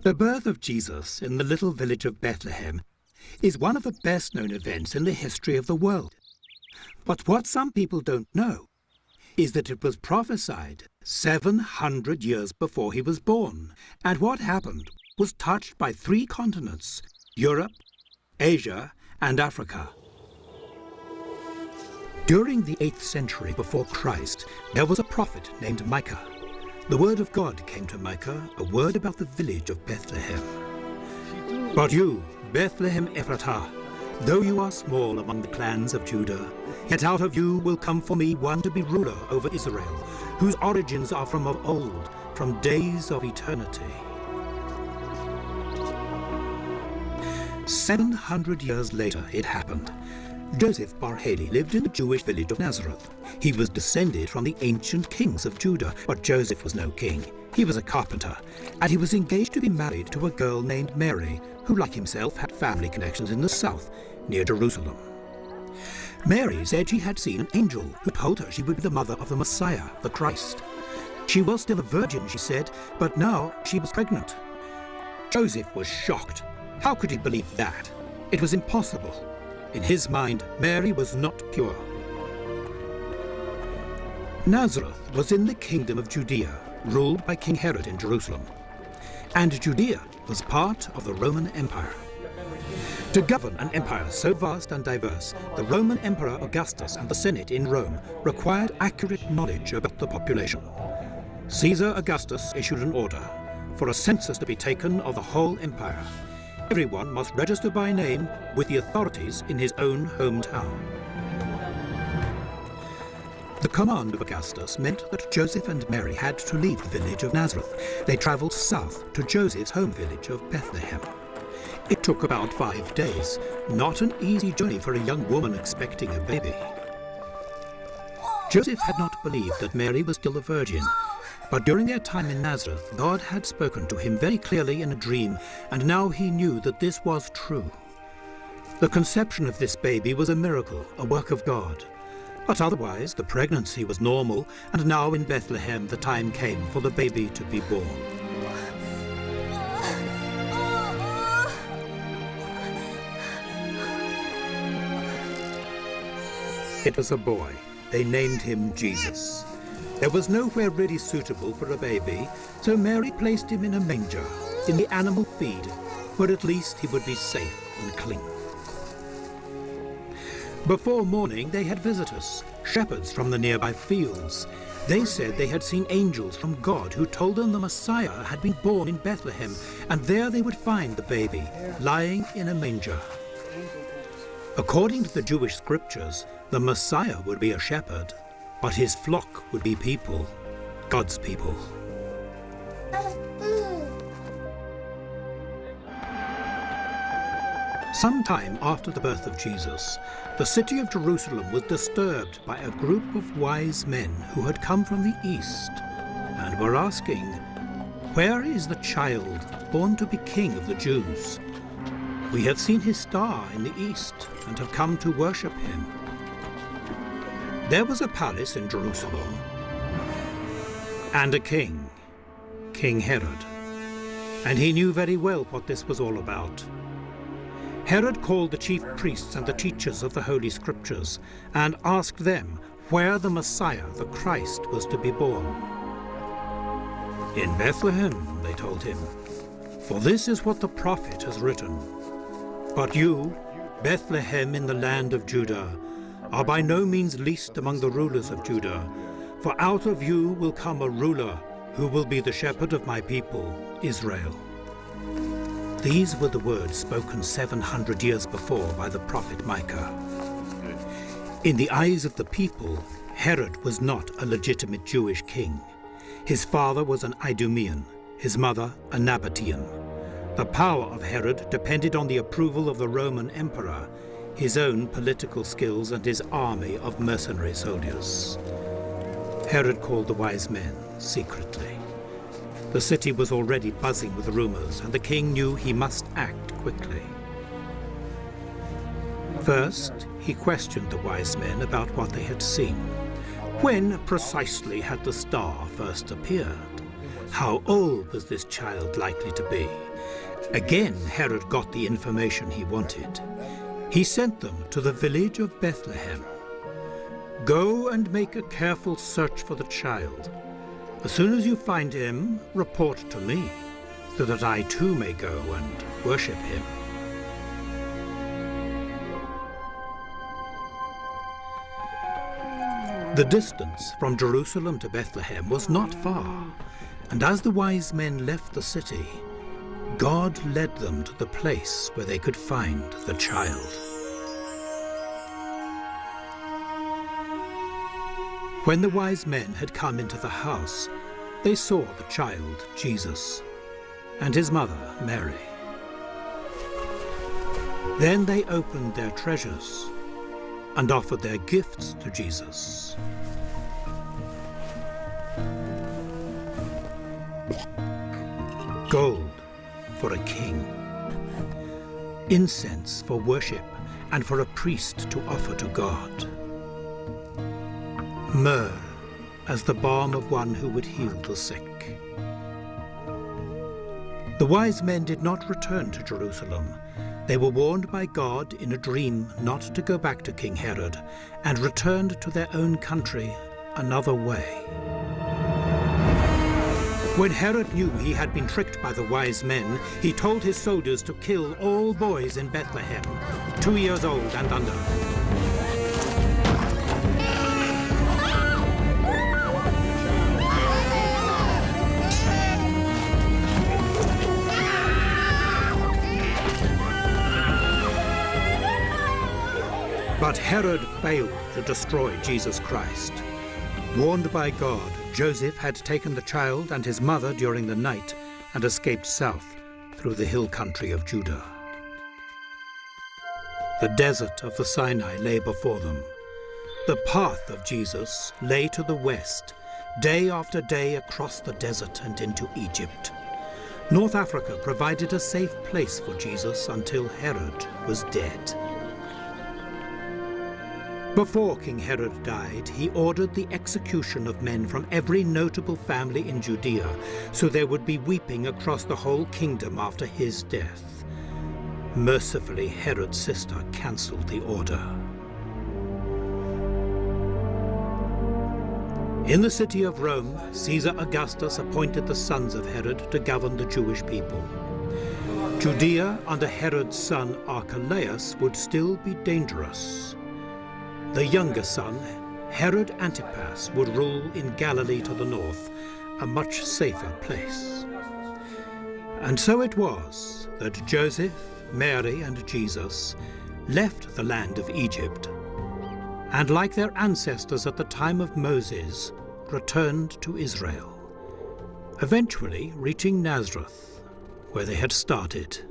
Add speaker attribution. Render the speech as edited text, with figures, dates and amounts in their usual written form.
Speaker 1: The birth of Jesus in the little village of Bethlehem is one of the best-known events in the history of the world. But what some people don't know is that it was prophesied 700 years before he was born, and what happened was touched by 3 continents: Europe, Asia, and Africa. During the 8th century before Christ, there was a prophet named Micah. The word of God came to Micah, a word about the village of Bethlehem. But you, Bethlehem Ephratah, though you are small among the clans of Judah, yet out of you will come for me one to be ruler over Israel, whose origins are from of old, from days of eternity. 700 years later it happened. Joseph Bar Haley lived in the Jewish village of Nazareth. He was descended from the ancient kings of Judah, but Joseph was no king. He was a carpenter, and he was engaged to be married to a girl named Mary, who, like himself, had family connections in the south, near Jerusalem. Mary said she had seen an angel who told her she would be the mother of the Messiah, the Christ. She was still a virgin, she said, but now she was pregnant. Joseph was shocked. How could he believe that? It was impossible. In his mind, Mary was not pure. Nazareth was in the kingdom of Judea, ruled by King Herod in Jerusalem. And Judea was part of the Roman Empire. To govern an empire so vast and diverse, the Roman Emperor Augustus and the Senate in Rome required accurate knowledge about the population. Caesar Augustus issued an order for a census to be taken of the whole empire. Everyone must register by name with the authorities in his own hometown. The command of Augustus meant that Joseph and Mary had to leave the village of Nazareth. They traveled south to Joseph's home village of Bethlehem. It took about 5 days, not an easy journey for a young woman expecting a baby. Joseph had not believed that Mary was still a virgin, but during their time in Nazareth, God had spoken to him very clearly in a dream, and now he knew that this was true. The conception of this baby was a miracle, a work of God. But otherwise, the pregnancy was normal, and now in Bethlehem the time came for the baby to be born. It was a boy. They named him Jesus. There was nowhere really suitable for a baby, so Mary placed him in a manger, in the animal feed, where at least he would be safe and clean. Before morning, they had visitors, shepherds from the nearby fields. They said they had seen angels from God who told them the Messiah had been born in Bethlehem, and there they would find the baby, lying in a manger. According to the Jewish scriptures, the Messiah would be a shepherd, but his flock would be people, God's people. Sometime after the birth of Jesus, the city of Jerusalem was disturbed by a group of wise men who had come from the east and were asking, "Where is the child born to be king of the Jews? We have seen his star in the east and have come to worship him." There was a palace in Jerusalem and a king, King Herod, and he knew very well what this was all about. Herod called the chief priests and the teachers of the Holy Scriptures and asked them where the Messiah, the Christ, was to be born. "In Bethlehem," they told him, "for this is what the prophet has written. But you, Bethlehem in the land of Judah, are by no means least among the rulers of Judah, for out of you will come a ruler who will be the shepherd of my people, Israel." These were the words spoken 700 years before by the prophet Micah. In the eyes of the people, Herod was not a legitimate Jewish king. His father was an Idumean, his mother a Nabatean. The power of Herod depended on the approval of the Roman emperor, his own political skills, and his army of mercenary soldiers. Herod called the wise men secretly. The city was already buzzing with rumors, and the king knew he must act quickly. First, he questioned the wise men about what they had seen. When precisely had the star first appeared? How old was this child likely to be? Again, Herod got the information he wanted. He sent them to the village of Bethlehem. Go and make a careful search for the child. As soon as you find him, report to me, so that I too may go and worship him. The distance from Jerusalem to Bethlehem was not far, and as the wise men left the city, God led them to the place where they could find the child. When the wise men had come into the house, they saw the child, Jesus, and his mother, Mary. Then they opened their treasures and offered their gifts to Jesus. Gold for a king, incense for worship and for a priest to offer to God, myrrh as the balm of one who would heal the sick. The wise men did not return to Jerusalem. They were warned by God in a dream not to go back to King Herod, and returned to their own country another way. When Herod knew he had been tricked by the wise men, he told his soldiers to kill all boys in Bethlehem, 2 years old and under. But Herod failed to destroy Jesus Christ. Warned by God, Joseph had taken the child and his mother during the night and escaped south through the hill country of Judah. The desert of the Sinai lay before them. The path of Jesus lay to the west, day after day across the desert and into Egypt. North Africa provided a safe place for Jesus until Herod was dead. Before King Herod died, he ordered the execution of men from every notable family in Judea, so there would be weeping across the whole kingdom after his death. Mercifully, Herod's sister cancelled the order. In the city of Rome, Caesar Augustus appointed the sons of Herod to govern the Jewish people. Judea under Herod's son Archelaus would still be dangerous. The younger son, Herod Antipas, would rule in Galilee to the north, a much safer place. And so it was that Joseph, Mary, and Jesus left the land of Egypt, and like their ancestors at the time of Moses, returned to Israel, eventually reaching Nazareth, where they had started.